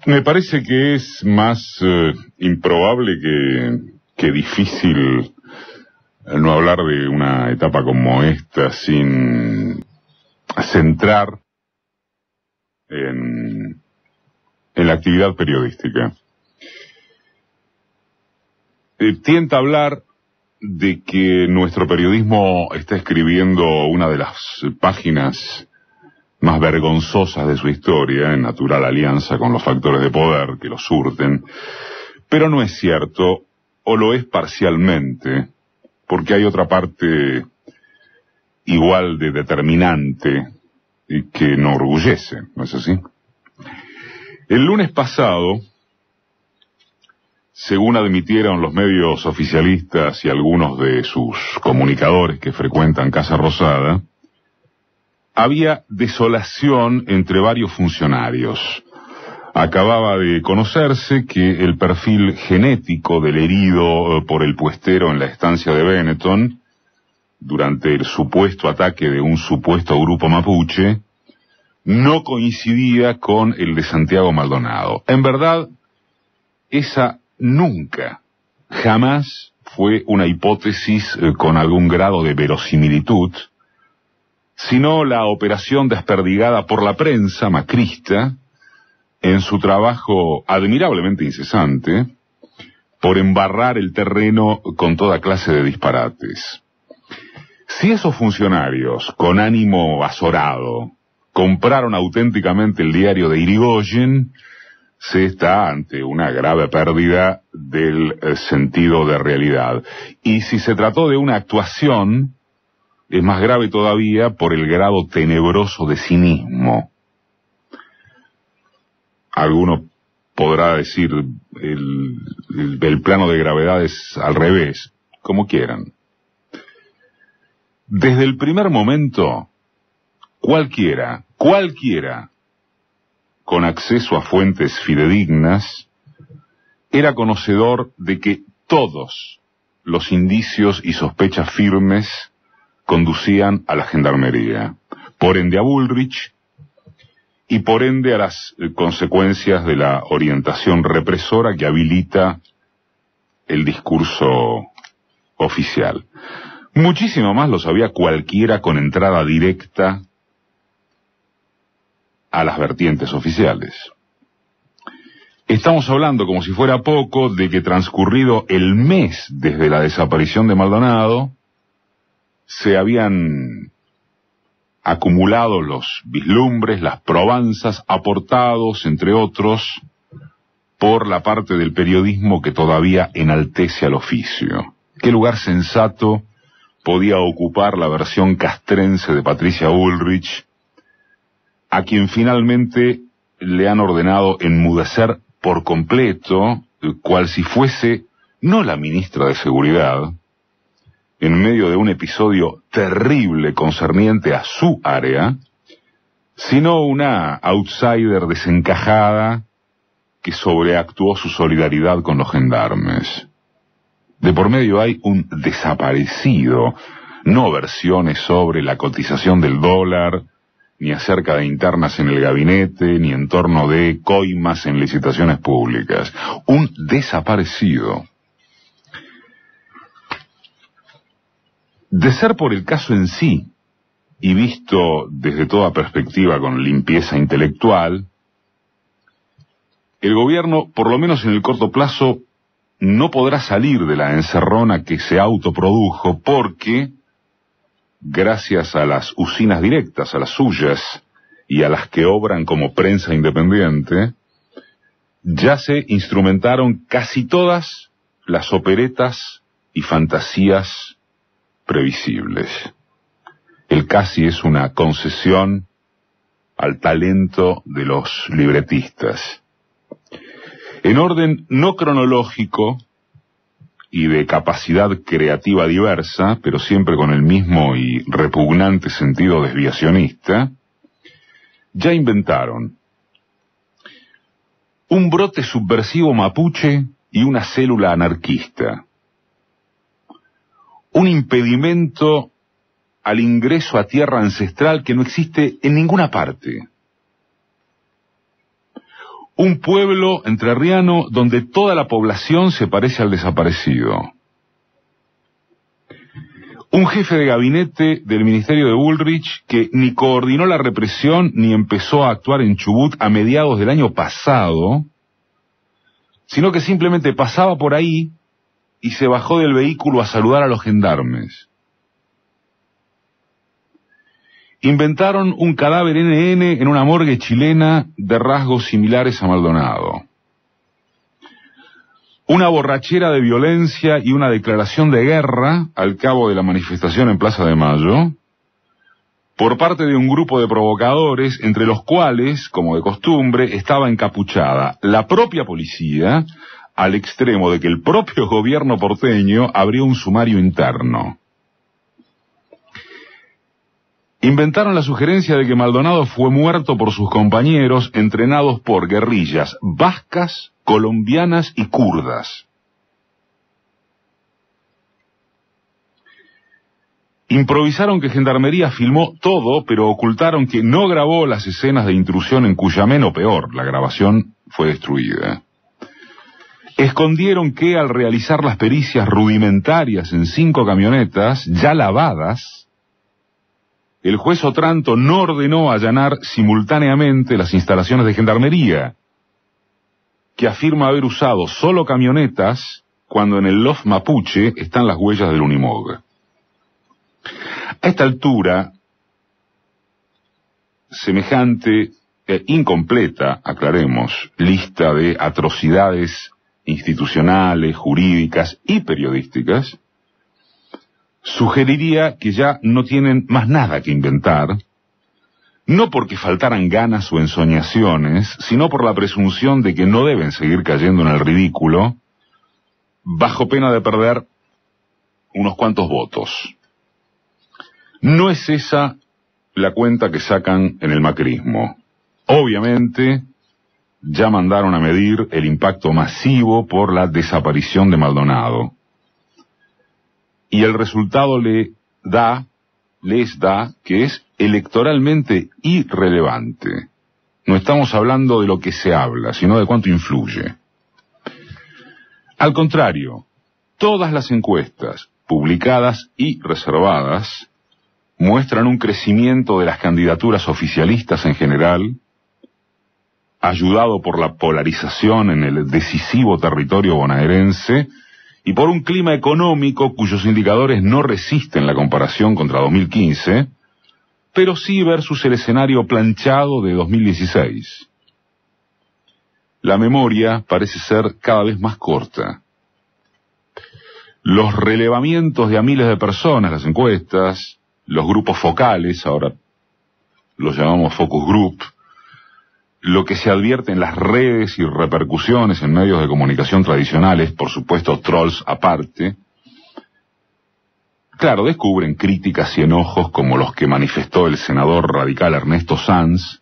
Me parece que es más improbable que difícil no hablar de una etapa como esta sin centrar en la actividad periodística. Tienta hablar de que nuestro periodismo está escribiendo una de las páginas más vergonzosas de su historia, en natural alianza con los factores de poder que lo surten, pero no es cierto, o lo es parcialmente, porque hay otra parte igual de determinante y que no orgullece, ¿no es así? El lunes pasado, según admitieron los medios oficialistas y algunos de sus comunicadores que frecuentan Casa Rosada, había desolación entre varios funcionarios. Acababa de conocerse que el perfil genético del herido por el puestero en la estancia de Benetton, durante el supuesto ataque de un supuesto grupo mapuche, no coincidía con el de Santiago Maldonado. En verdad, esa nunca, jamás fue una hipótesis con algún grado de verosimilitud, sino la operación desperdigada por la prensa macrista en su trabajo admirablemente incesante por embarrar el terreno con toda clase de disparates. Si esos funcionarios, con ánimo azorado, compraron auténticamente el diario de Irigoyen, se está ante una grave pérdida del sentido de realidad. Y si se trató de una actuación, es más grave todavía por el grado tenebroso de cinismo. Alguno podrá decir el plano de gravedad es al revés, como quieran. Desde el primer momento, cualquiera con acceso a fuentes fidedignas era conocedor de que todos los indicios y sospechas firmes conducían a la gendarmería, por ende a Bullrich y por ende a las consecuencias de la orientación represora que habilita el discurso oficial. Muchísimo más lo sabía cualquiera con entrada directa a las vertientes oficiales. Estamos hablando, como si fuera poco, de que transcurrido el mes desde la desaparición de Maldonado, se habían acumulado los vislumbres, las probanzas, aportados, entre otros, por la parte del periodismo que todavía enaltece al oficio. ¿Qué lugar sensato podía ocupar la versión castrense de Patricia Bullrich, a quien finalmente le han ordenado enmudecer por completo, cual si fuese no la ministra de Seguridad, en medio de un episodio terrible concerniente a su área, sino una outsider desencajada que sobreactuó su solidaridad con los gendarmes. De por medio hay un desaparecido, no versiones sobre la cotización del dólar, ni acerca de internas en el gabinete, ni en torno de coimas en licitaciones públicas. Un desaparecido. De ser por el caso en sí, y visto desde toda perspectiva con limpieza intelectual, el gobierno, por lo menos en el corto plazo, no podrá salir de la encerrona que se autoprodujo porque, gracias a las usinas directas, a las suyas, y a las que obran como prensa independiente, ya se instrumentaron casi todas las operetas y fantasías previsibles. El casi es una concesión al talento de los libretistas. En orden no cronológico y de capacidad creativa diversa, pero siempre con el mismo y repugnante sentido desviacionista, ya inventaron un brote subversivo mapuche y una célula anarquista, un impedimento al ingreso a tierra ancestral que no existe en ninguna parte, Un pueblo entrerriano donde toda la población se parece al desaparecido. Un jefe de gabinete del ministerio de Bullrich que ni coordinó la represión ni empezó a actuar en Chubut a mediados del año pasado, sino que simplemente pasaba por ahí y se bajó del vehículo a saludar a los gendarmes. Inventaron un cadáver NN en una morgue chilena de rasgos similares a Maldonado. Una borrachera de violencia y una declaración de guerra al cabo de la manifestación en Plaza de Mayo, por parte de un grupo de provocadores, entre los cuales, como de costumbre, estaba encapuchada la propia policía, al extremo de que el propio gobierno porteño abrió un sumario interno. Inventaron la sugerencia de que Maldonado fue muerto por sus compañeros entrenados por guerrillas vascas, colombianas y kurdas. Improvisaron que Gendarmería filmó todo, pero ocultaron que no grabó las escenas de intrusión en Cuyamén, o peor, la grabación fue destruida. Escondieron que al realizar las pericias rudimentarias en 5 camionetas, ya lavadas, el juez Otranto no ordenó allanar simultáneamente las instalaciones de Gendarmería, que afirma haber usado solo camionetas cuando en el loft mapuche están las huellas del Unimog. A esta altura, semejante e incompleta, aclaremos, lista de atrocidades institucionales, jurídicas y periodísticas, sugeriría que ya no tienen más nada que inventar, no porque faltaran ganas o ensoñaciones, sino por la presunción de que no deben seguir cayendo en el ridículo, bajo pena de perder unos cuantos votos. No es esa la cuenta que sacan en el macrismo. Obviamente, ya mandaron a medir el impacto masivo por la desaparición de Maldonado. Y el resultado les da que es electoralmente irrelevante. No estamos hablando de lo que se habla, sino de cuánto influye. Al contrario, todas las encuestas, publicadas y reservadas, muestran un crecimiento de las candidaturas oficialistas en general, ayudado por la polarización en el decisivo territorio bonaerense, y por un clima económico cuyos indicadores no resisten la comparación contra 2015, pero sí versus el escenario planchado de 2016. La memoria parece ser cada vez más corta. Los relevamientos de a miles de personas, las encuestas, los grupos focales, ahora los llamamos focus group, lo que se advierte en las redes y repercusiones en medios de comunicación tradicionales, por supuesto trolls aparte, claro, descubren críticas y enojos como los que manifestó el senador radical Ernesto Sanz,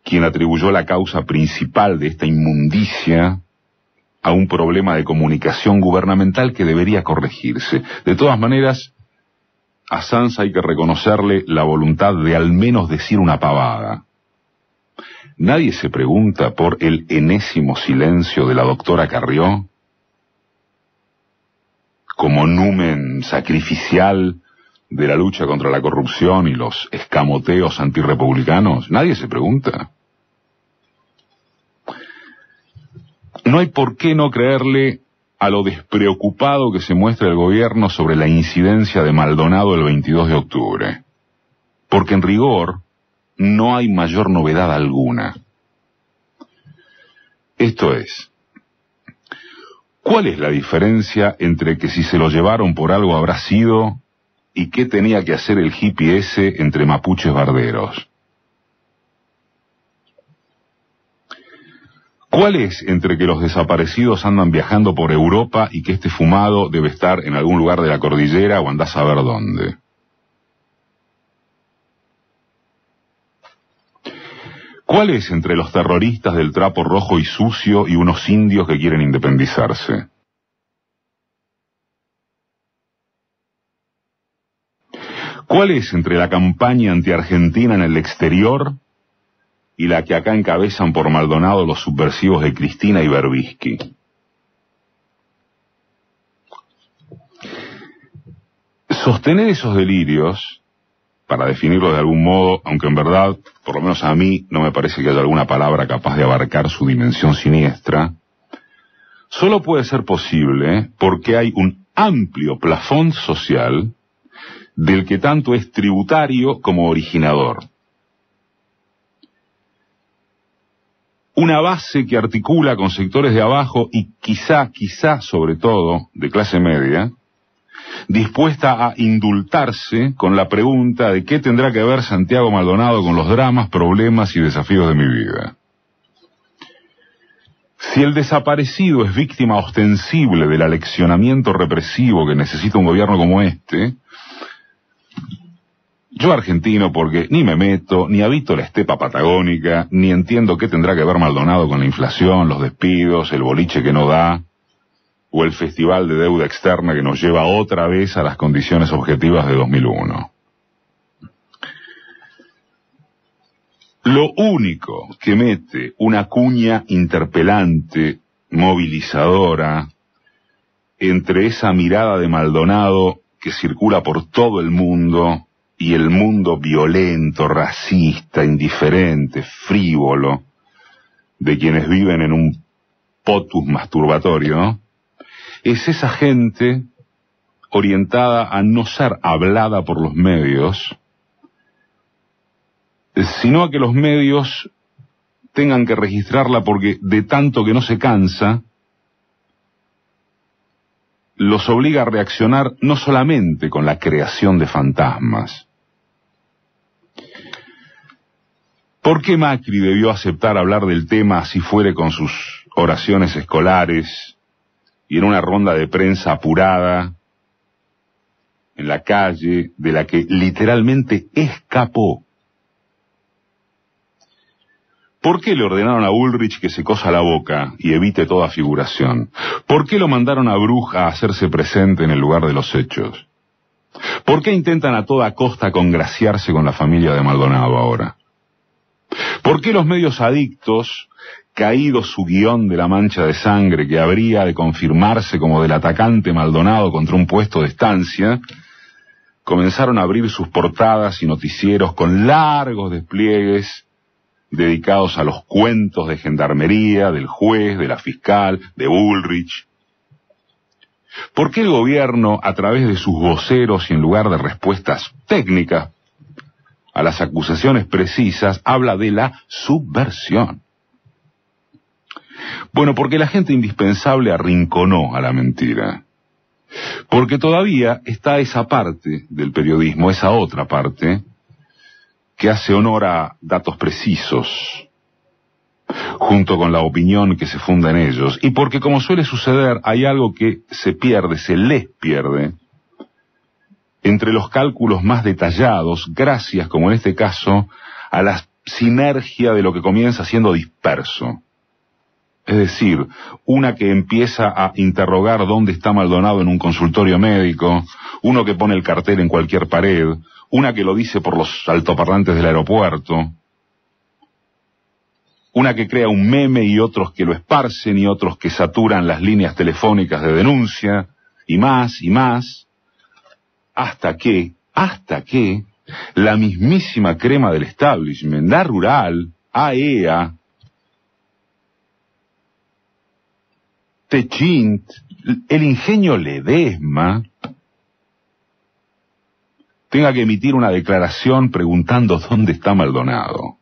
quien atribuyó la causa principal de esta inmundicia a un problema de comunicación gubernamental que debería corregirse. De todas maneras, a Sanz hay que reconocerle la voluntad de al menos decir una pavada. ¿Nadie se pregunta por el enésimo silencio de la doctora Carrió? Como numen sacrificial de la lucha contra la corrupción y los escamoteos antirrepublicanos. ¿Nadie se pregunta? No hay por qué no creerle a lo despreocupado que se muestra el gobierno sobre la incidencia de Maldonado el 22 de octubre. Porque en rigor no hay mayor novedad alguna. Esto es, ¿cuál es la diferencia entre que si se lo llevaron por algo habrá sido y qué tenía que hacer el hippie ese entre mapuches barderos? ¿Cuál es entre que los desaparecidos andan viajando por Europa y que este fumado debe estar en algún lugar de la cordillera o andás a ver dónde? ¿Cuál es entre los terroristas del trapo rojo y sucio y unos indios que quieren independizarse? ¿Cuál es entre la campaña antiargentina en el exterior y la que acá encabezan por Maldonado los subversivos de Cristina y Berbisky. Sostener esos delirios, para definirlos de algún modo, aunque en verdad, por lo menos a mí, no me parece que haya alguna palabra capaz de abarcar su dimensión siniestra, solo puede ser posible porque hay un amplio plafón social del que tanto es tributario como originador. Una base que articula con sectores de abajo y quizá sobre todo de clase media, dispuesta a indultarse con la pregunta de qué tendrá que ver Santiago Maldonado con los dramas, problemas y desafíos de mi vida. Si el desaparecido es víctima ostensible del aleccionamiento represivo que necesita un gobierno como este, yo argentino porque ni me meto, ni habito la estepa patagónica, ni entiendo qué tendrá que ver Maldonado con la inflación, los despidos, el boliche que no da, o el festival de deuda externa que nos lleva otra vez a las condiciones objetivas de 2001. Lo único que mete una cuña interpelante, movilizadora, entre esa mirada de Maldonado que circula por todo el mundo y el mundo violento, racista, indiferente, frívolo, de quienes viven en un potus masturbatorio, es esa gente orientada a no ser hablada por los medios, sino a que los medios tengan que registrarla porque de tanto que no se cansa, los obliga a reaccionar no solamente con la creación de fantasmas. ¿Por qué Macri debió aceptar hablar del tema así fuere con sus oraciones escolares y en una ronda de prensa apurada en la calle de la que literalmente escapó? ¿Por qué le ordenaron a Bullrich que se cosa la boca y evite toda figuración? ¿Por qué lo mandaron a Bruja a hacerse presente en el lugar de los hechos? ¿Por qué intentan a toda costa congraciarse con la familia de Maldonado ahora? ¿Por qué los medios adictos, caído su guión de la mancha de sangre que habría de confirmarse como del atacante Maldonado contra un puesto de estancia, comenzaron a abrir sus portadas y noticieros con largos despliegues dedicados a los cuentos de gendarmería, del juez, de la fiscal, de Bullrich? ¿Por qué el gobierno, a través de sus voceros y en lugar de respuestas técnicas a las acusaciones precisas, habla de la subversión? Bueno, porque la gente indispensable arrinconó a la mentira. Porque todavía está esa parte del periodismo, esa otra parte, que hace honor a datos precisos, junto con la opinión que se funda en ellos. Y porque, como suele suceder, hay algo que se pierde, se les pierde, entre los cálculos más detallados, gracias, como en este caso, a la sinergia de lo que comienza siendo disperso. Es decir, una que empieza a interrogar dónde está Maldonado en un consultorio médico, uno que pone el cartel en cualquier pared, una que lo dice por los altoparlantes del aeropuerto, una que crea un meme y otros que lo esparcen y otros que saturan las líneas telefónicas de denuncia, y más, hasta que la mismísima crema del establishment, la rural, AEA, Techint, el ingenio Ledesma, tenga que emitir una declaración preguntando dónde está Maldonado,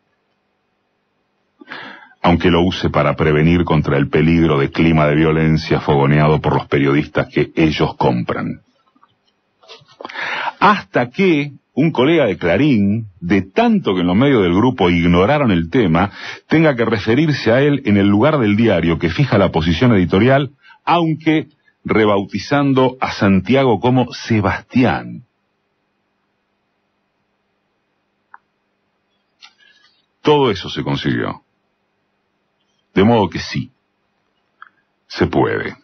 aunque lo use para prevenir contra el peligro de clima de violencia fogoneado por los periodistas que ellos compran. Hasta que un colega de Clarín, de tanto que en los medios del grupo ignoraron el tema, tenga que referirse a él en el lugar del diario que fija la posición editorial, aunque rebautizando a Santiago como Sebastián. Todo eso se consiguió. De modo que sí, se puede.